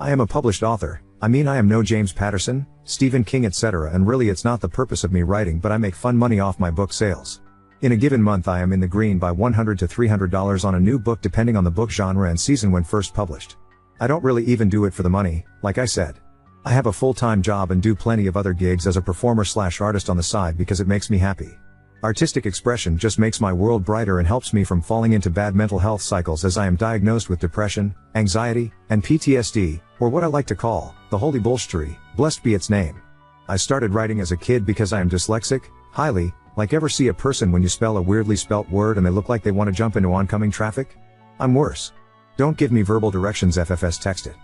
I am a published author. I mean, I am no James Patterson, Stephen King, etc., and really it's not the purpose of me writing, but I make fun money off my book sales. In a given month I am in the green by $100 to $300 on a new book depending on the book genre and season when first published. I don't really even do it for the money, like I said. I have a full-time job and do plenty of other gigs as a performer/artist on the side because it makes me happy. Artistic expression just makes my world brighter and helps me from falling into bad mental health cycles, as I am diagnosed with depression, anxiety, and PTSD, or what I like to call, the holy bullshittery, blessed be its name. I started writing as a kid because I am dyslexic, highly, like ever see a person when you spell a weirdly spelt word and they look like they want to jump into oncoming traffic? I'm worse. Don't give me verbal directions, FFS, text it.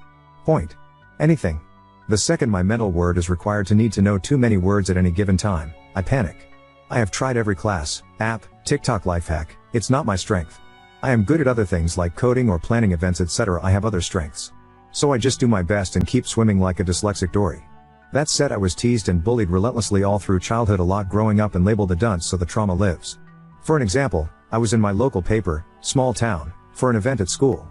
Point. Anything. The second my mental word is required to need to know too many words at any given time, I panic. I have tried every class, app, TikTok life hack, it's not my strength. I am good at other things like coding or planning events, etc. I have other strengths. So I just do my best and keep swimming like a dyslexic Dory. That said, I was teased and bullied relentlessly all through childhood, a lot growing up, and labeled a dunce, so the trauma lives. For an example, I was in my local paper, small town, for an event at school.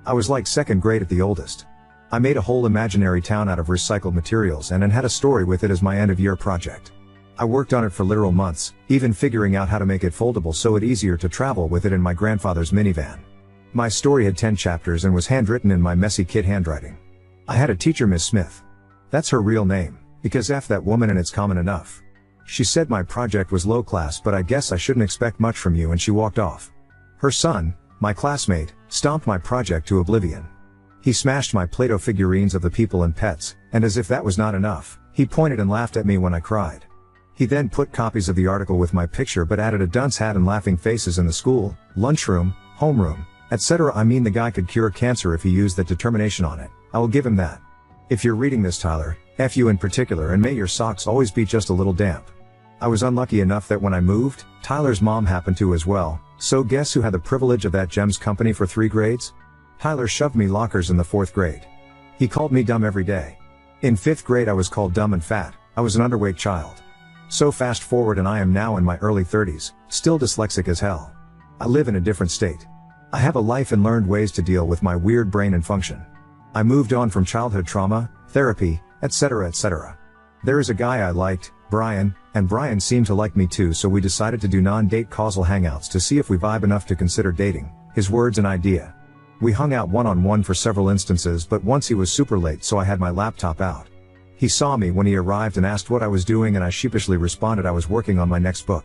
I was like second grade at the oldest. I made a whole imaginary town out of recycled materials and had a story with it as my end of year project. I worked on it for literal months, even figuring out how to make it foldable so it easier to travel with it in my grandfather's minivan. My story had 10 chapters and was handwritten in my messy kid handwriting. I had a teacher, Miss Smith. That's her real name, because F that woman and it's common enough. She said my project was low class, but I guess I shouldn't expect much from you, and she walked off. Her son, my classmate, stomped my project to oblivion. He smashed my Play-Doh figurines of the people and pets, and as if that was not enough, he pointed and laughed at me when I cried. He then put copies of the article with my picture but added a dunce hat and laughing faces in the school, lunchroom, homeroom, etc. I mean, the guy could cure cancer if he used that determination on it. I will give him that. If you're reading this, Tyler, F you in particular, and may your socks always be just a little damp. I was unlucky enough that when I moved, Tyler's mom happened to as well, so guess who had the privilege of that GEMS company for 3 grades? Tyler shoved me lockers in the 4th grade. He called me dumb every day. In 5th grade I was called dumb and fat. I was an underweight child. So fast forward and I am now in my early 30s, still dyslexic as hell. I live in a different state. I have a life and learned ways to deal with my weird brain and function. I moved on from childhood trauma, therapy, etc., etc. There is a guy I liked, Brian, and Brian seemed to like me too, so we decided to do non-date causal hangouts to see if we vibe enough to consider dating. His words, an idea. We hung out one-on-one for several instances, but once he was super late, so I had my laptop out. He saw me when he arrived and asked what I was doing, and I sheepishly responded I was working on my next book.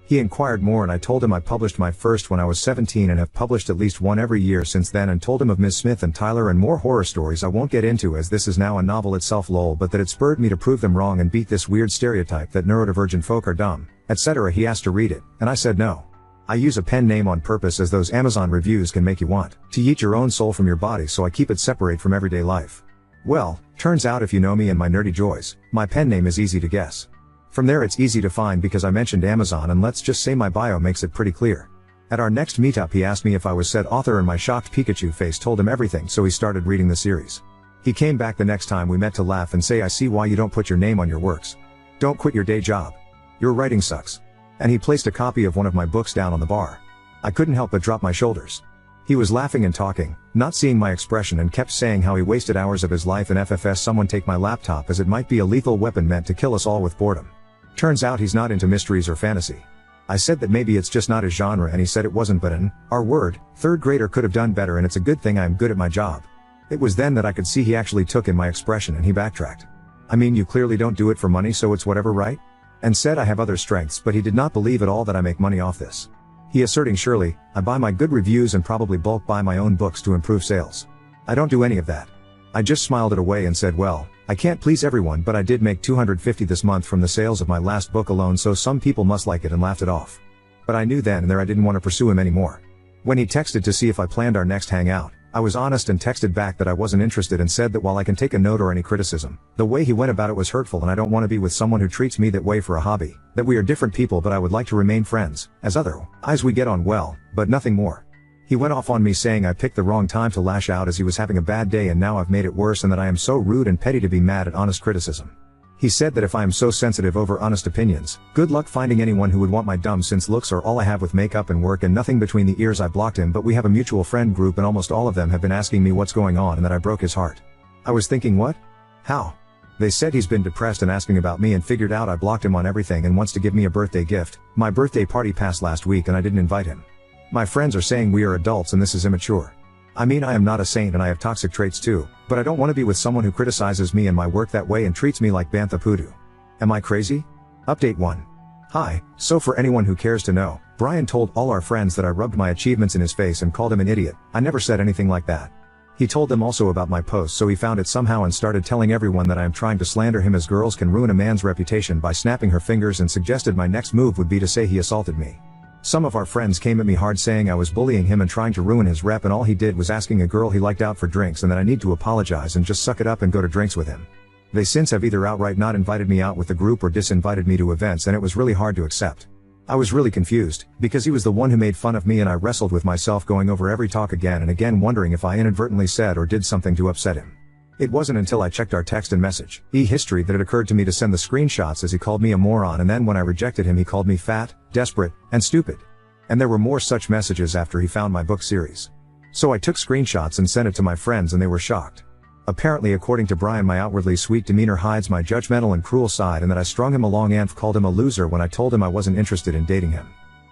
He inquired more and I told him I published my first when I was 17 and have published at least one every year since then, and told him of Ms. Smith and Tyler and more horror stories I won't get into as this is now a novel itself, lol, but that it spurred me to prove them wrong and beat this weird stereotype that neurodivergent folk are dumb, etc. He asked to read it, and I said no. I use a pen name on purpose as those Amazon reviews can make you want to yeet your own soul from your body, so I keep it separate from everyday life. Well, turns out if you know me and my nerdy joys, my pen name is easy to guess. From there it's easy to find because I mentioned Amazon, and let's just say my bio makes it pretty clear. At our next meetup he asked me if I was said author and my shocked Pikachu face told him everything, so he started reading the series. He came back the next time we met to laugh and say, I see why you don't put your name on your works. Don't quit your day job. Your writing sucks. And he placed a copy of one of my books down on the bar. I couldn't help but drop my shoulders. He was laughing and talking, not seeing my expression, and kept saying how he wasted hours of his life in FFS. Someone take my laptop, as it might be a lethal weapon meant to kill us all with boredom. Turns out he's not into mysteries or fantasy. I said that maybe it's just not his genre, and he said it wasn't, but an our word, 3rd grader could have done better, and it's a good thing I'm good at my job. It was then that I could see he actually took in my expression, and he backtracked. I mean, you clearly don't do it for money, so it's whatever, right? And said I have other strengths, but he did not believe at all that I make money off this. He asserting, surely, I buy my good reviews and probably bulk buy my own books to improve sales. I don't do any of that. I just smiled it away and said, well, I can't please everyone, but I did make $250 this month from the sales of my last book alone, so some people must like it, and laughed it off. But I knew then and there I didn't want to pursue him anymore. When he texted to see if I planned our next hangout, I was honest and texted back that I wasn't interested, and said that while I can take a note or any criticism, the way he went about it was hurtful, and I don't want to be with someone who treats me that way for a hobby, that we are different people but I would like to remain friends, as otherwise we get on well, but nothing more. He went off on me saying I picked the wrong time to lash out as he was having a bad day and now I've made it worse, and that I am so rude and petty to be mad at honest criticism. He said that if I am so sensitive over honest opinions, good luck finding anyone who would want my dumb, since looks are all I have with makeup and work and nothing between the ears. I blocked him, but we have a mutual friend group and almost all of them have been asking me what's going on and that I broke his heart. I was thinking, what? How? They said he's been depressed and asking about me and figured out I blocked him on everything and wants to give me a birthday gift. My birthday party passed last week and I didn't invite him. My friends are saying we are adults and this is immature. I mean, I am not a saint and I have toxic traits too, but I don't want to be with someone who criticizes me and my work that way and treats me like Bantha Poodoo. Am I crazy? Update 1. Hi, so for anyone who cares to know, Brian told all our friends that I rubbed my achievements in his face and called him an idiot. I never said anything like that. He told them also about my post, so he found it somehow and started telling everyone that I am trying to slander him as girls can ruin a man's reputation by snapping her fingers, and suggested my next move would be to say he assaulted me. Some of our friends came at me hard saying I was bullying him and trying to ruin his rep, and all he did was asking a girl he liked out for drinks and that I need to apologize and just suck it up and go to drinks with him. They since have either outright not invited me out with the group or disinvited me to events, and it was really hard to accept. I was really confused, because he was the one who made fun of me, and I wrestled with myself going over every talk again and again, wondering if I inadvertently said or did something to upset him. It wasn't until I checked our text and message history that it occurred to me to send the screenshots, as he called me a moron, and then when I rejected him he called me fat, desperate, and stupid. And there were more such messages after he found my book series. So I took screenshots and sent it to my friends and they were shocked. Apparently, according to Brian, my outwardly sweet demeanor hides my judgmental and cruel side, and that I strung him along and called him a loser when I told him I wasn't interested in dating him.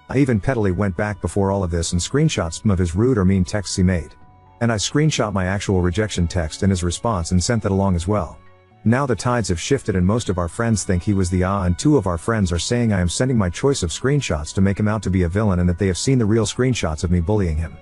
I even pettily went back before all of this and screenshot some of his rude or mean texts he made. And I screenshot my actual rejection text and his response and sent that along as well. Now the tides have shifted and most of our friends think he was the and 2 of our friends are saying I am sending my choice of screenshots to make him out to be a villain and that they have seen the real screenshots of me bullying him.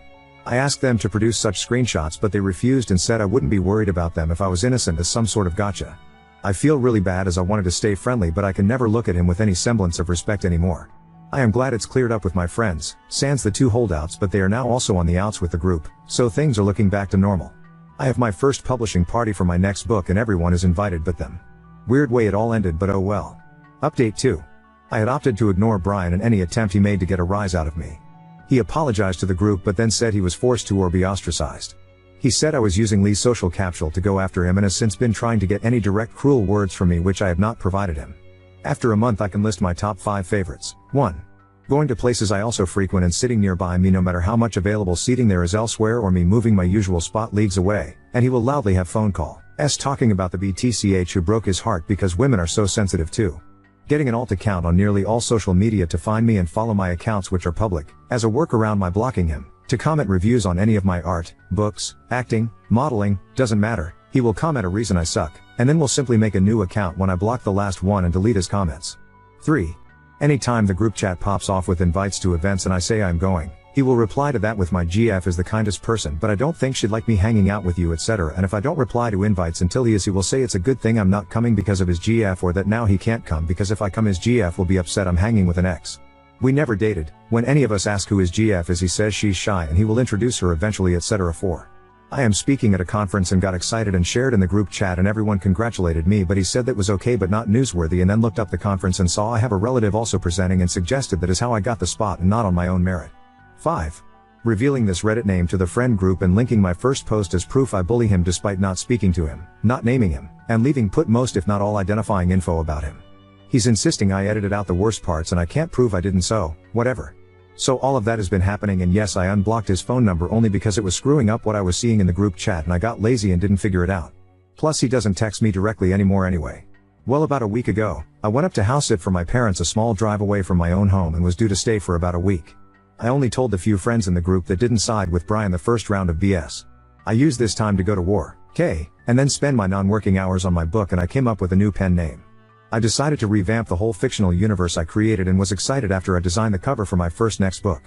I asked them to produce such screenshots, but they refused and said I wouldn't be worried about them if I was innocent, as some sort of gotcha. I feel really bad as I wanted to stay friendly, but I can never look at him with any semblance of respect anymore. I am glad it's cleared up with my friends, sans the 2 holdouts, but they are now also on the outs with the group, so things are looking back to normal. I have my first publishing party for my next book and everyone is invited but them. Weird way it all ended, but oh well. Update 2. I had opted to ignore Brian and any attempt he made to get a rise out of me. He apologized to the group but then said he was forced to or be ostracized. He said I was using Lee's social capsule to go after him and has since been trying to get any direct cruel words from me, which I have not provided him. After a month I can list my top 5 favorites. 1. Going to places I also frequent and sitting nearby me no matter how much available seating there is elsewhere, or me moving my usual spot leagues away, and he will loudly have phone call talking about the BTCH who broke his heart because women are so sensitive too. Getting an alt account on nearly all social media to find me and follow my accounts which are public, as a workaround my blocking him, to comment reviews on any of my art, books, acting, modeling, doesn't matter, he will comment a reason I suck, and then will simply make a new account when I block the last one and delete his comments. 3. Anytime the group chat pops off with invites to events and I say I'm going, he will reply to that with my GF is the kindest person but I don't think she'd like me hanging out with you, etc. And if I don't reply to invites until he will say it's a good thing I'm not coming because of his GF, or that now he can't come because if I come his GF will be upset I'm hanging with an ex. We never dated. When any of us ask who his GF is he says she's shy and he will introduce her eventually, etc. 4. I am speaking at a conference and got excited and shared in the group chat and everyone congratulated me, but he said that was okay but not newsworthy, and then looked up the conference and saw I have a relative also presenting and suggested that is how I got the spot and not on my own merit. 5. Revealing this Reddit name to the friend group and linking my first post as proof I bully him despite not speaking to him, not naming him, and leaving put most if not all identifying info about him. He's insisting I edited out the worst parts and I can't prove I didn't, so whatever. So all of that has been happening, and yes, I unblocked his phone number only because it was screwing up what I was seeing in the group chat and I got lazy and didn't figure it out. Plus he doesn't text me directly anymore anyway. Well, about a week ago, I went up to house sit for my parents, a small drive away from my own home, and was due to stay for about a week. I only told the few friends in the group that didn't side with Brian the first round of BS. I used this time to go to war, and then spend my non-working hours on my book, and I came up with a new pen name. I decided to revamp the whole fictional universe I created and was excited after I designed the cover for my next book.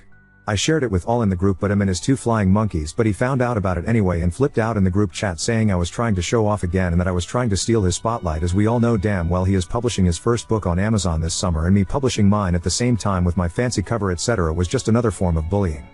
I shared it with all in the group but him and his 2 flying monkeys, but he found out about it anyway and flipped out in the group chat saying I was trying to show off again and that I was trying to steal his spotlight, as we all know damn well he is publishing his first book on Amazon this summer, and me publishing mine at the same time with my fancy cover etc. was just another form of bullying.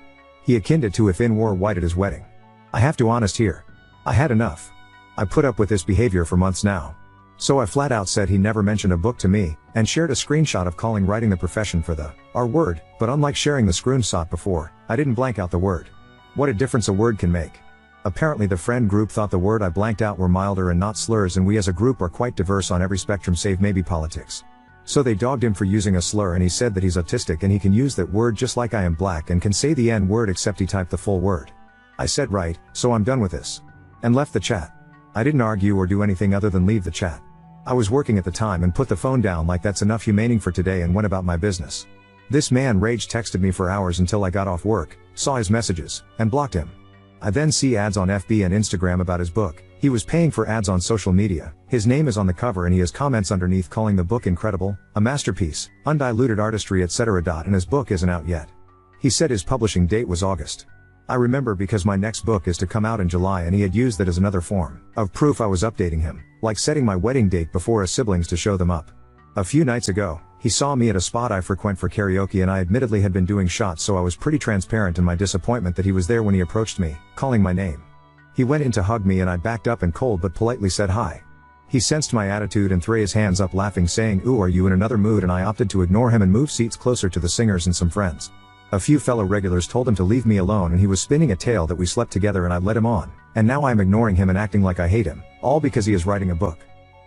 He akined it to if in war white at his wedding. I have to honest here. I had enough. I put up with this behavior for months now. So I flat out said he never mentioned a book to me, and shared a screenshot of calling writing the profession for the R word, but unlike sharing the screenshot before, I didn't blank out the word. What a difference a word can make. Apparently the friend group thought the word I blanked out were milder and not slurs, and we as a group are quite diverse on every spectrum save maybe politics. So they dogged him for using a slur, and he said that he's autistic and he can use that word just like I am black and can say the N word except he typed the full word. I said right, so I'm done with this. And left the chat. I didn't argue or do anything other than leave the chat. I was working at the time and put the phone down like that's enough humaning for today and went about my business. This man rage texted me for hours until I got off work, saw his messages, and blocked him. I then see ads on FB and Instagram about his book. He was paying for ads on social media. His name is on the cover and he has comments underneath calling the book incredible, a masterpiece, undiluted artistry etc. And his book isn't out yet. He said his publishing date was August. I remember because my next book is to come out in July and he had used that as another form of proof I was updating him, like setting my wedding date before his siblings to show them up. A few nights ago, he saw me at a spot I frequent for karaoke and I admittedly had been doing shots, so I was pretty transparent in my disappointment that he was there when he approached me, calling my name. He went in to hug me and I backed up and cold but politely said hi. He sensed my attitude and threw his hands up laughing saying, "Ooh, are you in another mood?" and I opted to ignore him and move seats closer to the singers and some friends. A few fellow regulars told him to leave me alone and he was spinning a tale that we slept together and I led him on, and now I'm ignoring him and acting like I hate him, all because he is writing a book.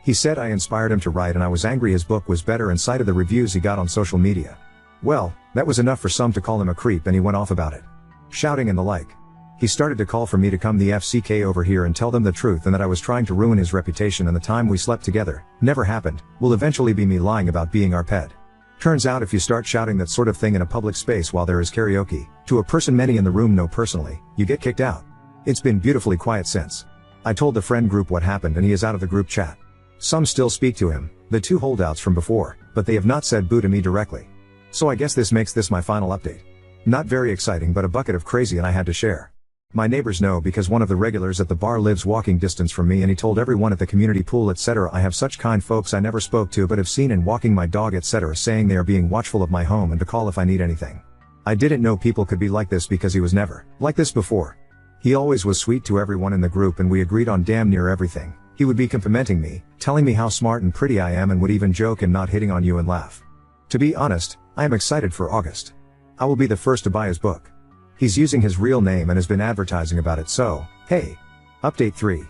He said I inspired him to write and I was angry his book was better and cited the reviews he got on social media. Well, that was enough for some to call him a creep and he went off about it. Shouting and the like. He started to call for me to come the FCK over here and tell them the truth and that I was trying to ruin his reputation and the time we slept together, never happened, will eventually be me lying about being our pet. Turns out if you start shouting that sort of thing in a public space while there is karaoke, to a person many in the room know personally, you get kicked out. It's been beautifully quiet since. I told the friend group what happened and he is out of the group chat. Some still speak to him, the two holdouts from before, but they have not said boo to me directly. So I guess this makes this my final update. Not very exciting but a bucket of crazy and I had to share. My neighbors know because one of the regulars at the bar lives walking distance from me and he told everyone at the community pool etc. I have such kind folks I never spoke to but have seen in walking my dog etc. saying they are being watchful of my home and to call if I need anything. I didn't know people could be like this because he was never like this before. He always was sweet to everyone in the group and we agreed on damn near everything. He would be complimenting me, telling me how smart and pretty I am and would even joke and not hitting on you and laugh. To be honest, I am excited for August. I will be the first to buy his book. He's using his real name and has been advertising about it, so, hey. Update 3.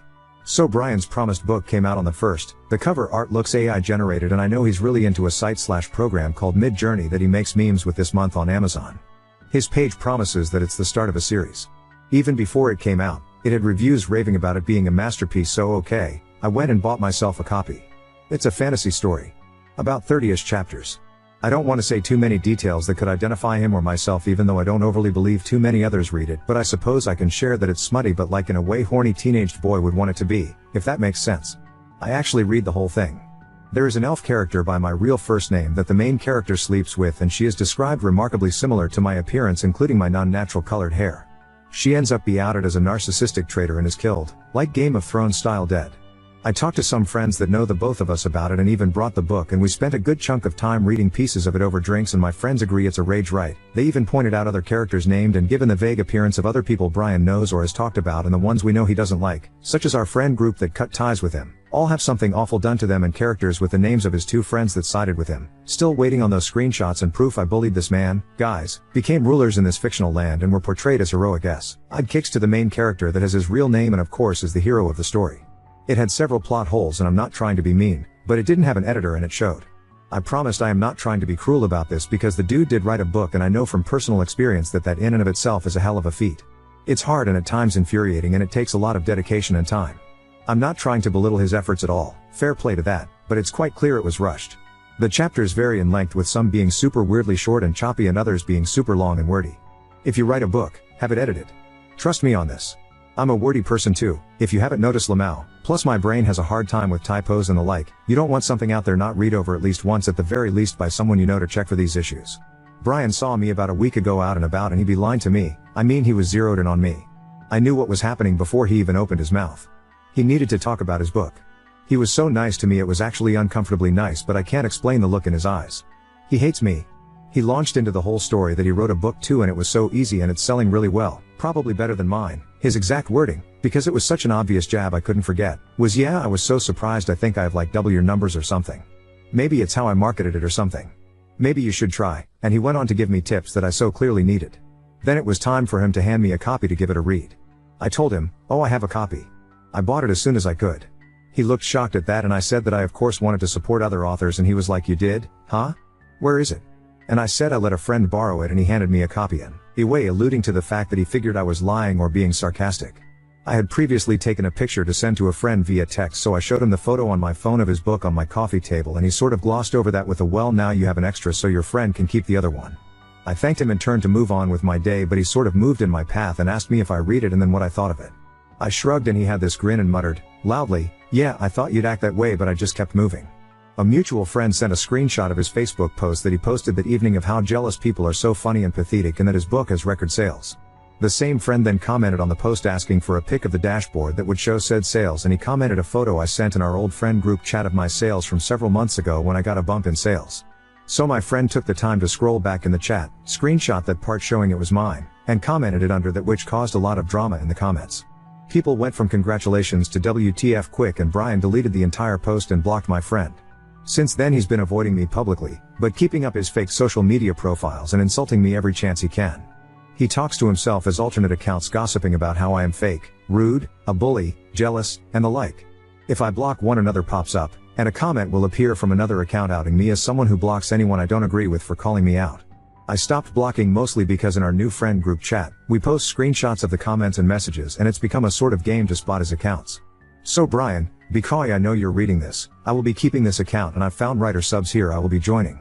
So Brian's promised book came out on the 1st, the cover art looks AI generated and I know he's really into a site/program called Midjourney that he makes memes with this month on Amazon. His page promises that it's the start of a series. Even before it came out, it had reviews raving about it being a masterpiece, so okay, I went and bought myself a copy. It's a fantasy story. About 30-ish chapters. I don't want to say too many details that could identify him or myself even though I don't overly believe too many others read it, but I suppose I can share that it's smutty but like in a way horny teenaged boy would want it to be, if that makes sense. I actually read the whole thing. There is an elf character by my real first name that the main character sleeps with and she is described remarkably similar to my appearance including my non-natural colored hair. She ends up be outed as a narcissistic traitor and is killed, like Game of Thrones style dead. I talked to some friends that know the both of us about it and even brought the book and we spent a good chunk of time reading pieces of it over drinks and my friends agree it's a rage write. They even pointed out other characters named and given the vague appearance of other people Brian knows or has talked about and the ones we know he doesn't like, such as our friend group that cut ties with him, all have something awful done to them and characters with the names of his two friends that sided with him. Still waiting on those screenshots and proof I bullied this man, guys, became rulers in this fictional land and were portrayed as heroic I'd kicks to the main character that has his real name and of course is the hero of the story. It had several plot holes and I'm not trying to be mean, but it didn't have an editor and it showed. I promised I am not trying to be cruel about this because the dude did write a book and I know from personal experience that in and of itself is a hell of a feat. It's hard and at times infuriating and it takes a lot of dedication and time. I'm not trying to belittle his efforts at all, fair play to that, but it's quite clear it was rushed. The chapters vary in length with some being super weirdly short and choppy and others being super long and wordy. If you write a book, have it edited. Trust me on this. I'm a wordy person too, if you haven't noticed Lamau, plus my brain has a hard time with typos and the like. You don't want something out there not read over at least once at the very least by someone you know to check for these issues. Brian saw me about a week ago out and about and he'd be lying to me, I mean he was zeroed in on me. I knew what was happening before he even opened his mouth. He needed to talk about his book. He was so nice to me it was actually uncomfortably nice but I can't explain the look in his eyes. He hates me. He launched into the whole story that he wrote a book too and it was so easy and it's selling really well, probably better than mine. His exact wording, because it was such an obvious jab I couldn't forget, was yeah I was so surprised I think I have like double your numbers or something. Maybe it's how I marketed it or something. Maybe you should try, and he went on to give me tips that I so clearly needed. Then it was time for him to hand me a copy to give it a read. I told him, oh I have a copy. I bought it as soon as I could. He looked shocked at that and I said that I of course wanted to support other authors and he was like you did, huh? Where is it? And I said I let a friend borrow it and he handed me a copy in a way alluding to the fact that he figured I was lying or being sarcastic. I had previously taken a picture to send to a friend via text, so I showed him the photo on my phone of his book on my coffee table, and he sort of glossed over that with a "well, now you have an extra so your friend can keep the other one." I thanked him and turned to move on with my day, but he sort of moved in my path and asked me if I read it and then what I thought of it. I shrugged and he had this grin and muttered, loudly, "Yeah, I thought you'd act that way, but I just kept moving." A mutual friend sent a screenshot of his Facebook post that he posted that evening of how jealous people are so funny and pathetic and that his book has record sales. The same friend then commented on the post asking for a pic of the dashboard that would show said sales, and he commented a photo I sent in our old friend group chat of my sales from several months ago when I got a bump in sales. So my friend took the time to scroll back in the chat, screenshot that part showing it was mine, and commented it under that, which caused a lot of drama in the comments. People went from congratulations to WTF quick, and Brian deleted the entire post and blocked my friend. Since then he's been avoiding me publicly, but keeping up his fake social media profiles and insulting me every chance he can. He talks to himself as alternate accounts gossiping about how I am fake, rude, a bully, jealous, and the like. If I block one, another pops up, and a comment will appear from another account outing me as someone who blocks anyone I don't agree with for calling me out. I stopped blocking mostly because in our new friend group chat, we post screenshots of the comments and messages, and it's become a sort of game to spot his accounts. So Brian, because I know you're reading this, I will be keeping this account, and I've found writer subs here I will be joining.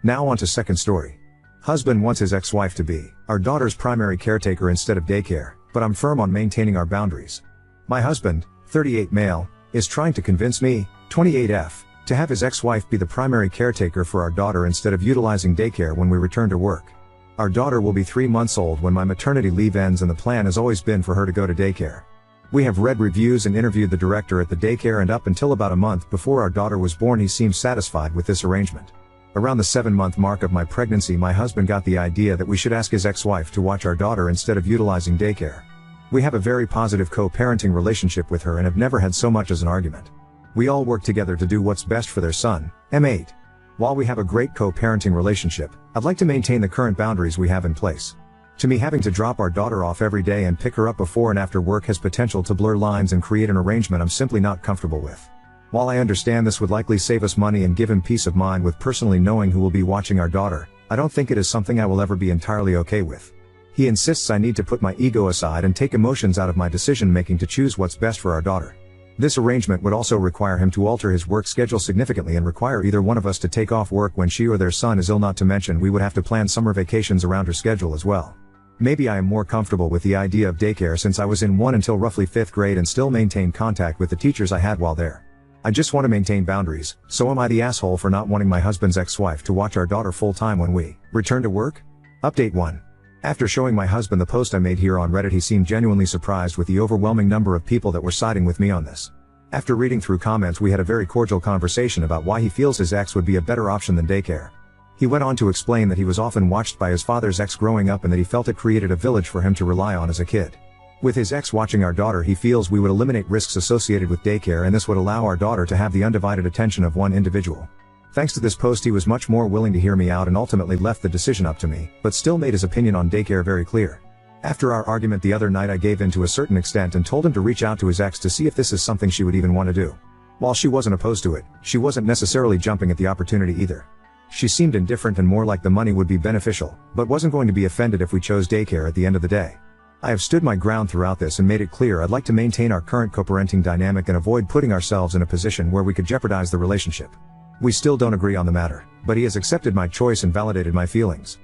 Now on to second story. Husband wants his ex-wife to be our daughter's primary caretaker instead of daycare, but I'm firm on maintaining our boundaries. My husband, 38 male, is trying to convince me, 28F, to have his ex-wife be the primary caretaker for our daughter instead of utilizing daycare when we return to work. Our daughter will be 3 months old when my maternity leave ends, and the plan has always been for her to go to daycare. We have read reviews and interviewed the director at the daycare, and up until about a month before our daughter was born he seemed satisfied with this arrangement. Around the 7-month mark of my pregnancy, my husband got the idea that we should ask his ex-wife to watch our daughter instead of utilizing daycare. We have a very positive co-parenting relationship with her and have never had so much as an argument. We all work together to do what's best for their son, M8. While we have a great co-parenting relationship, I'd like to maintain the current boundaries we have in place. To me, having to drop our daughter off every day and pick her up before and after work has potential to blur lines and create an arrangement I'm simply not comfortable with. While I understand this would likely save us money and give him peace of mind with personally knowing who will be watching our daughter, I don't think it is something I will ever be entirely okay with. He insists I need to put my ego aside and take emotions out of my decision making to choose what's best for our daughter. This arrangement would also require him to alter his work schedule significantly and require either one of us to take off work when she or their son is ill, not to mention we would have to plan summer vacations around her schedule as well. Maybe I am more comfortable with the idea of daycare since I was in one until roughly 5th grade and still maintain contact with the teachers I had while there. I just want to maintain boundaries, so am I the asshole for not wanting my husband's ex-wife to watch our daughter full-time when we return to work? Update 1. After showing my husband the post I made here on Reddit, he seemed genuinely surprised with the overwhelming number of people that were siding with me on this. After reading through comments, we had a very cordial conversation about why he feels his ex would be a better option than daycare. He went on to explain that he was often watched by his father's ex growing up and that he felt it created a village for him to rely on as a kid. With his ex watching our daughter, he feels we would eliminate risks associated with daycare, and this would allow our daughter to have the undivided attention of one individual. Thanks to this post, he was much more willing to hear me out and ultimately left the decision up to me, but still made his opinion on daycare very clear. After our argument the other night, I gave in to a certain extent and told him to reach out to his ex to see if this is something she would even want to do. While she wasn't opposed to it, she wasn't necessarily jumping at the opportunity either. She seemed indifferent and more like the money would be beneficial, but wasn't going to be offended if we chose daycare at the end of the day. I have stood my ground throughout this and made it clear I'd like to maintain our current co-parenting dynamic and avoid putting ourselves in a position where we could jeopardize the relationship. We still don't agree on the matter, but he has accepted my choice and validated my feelings.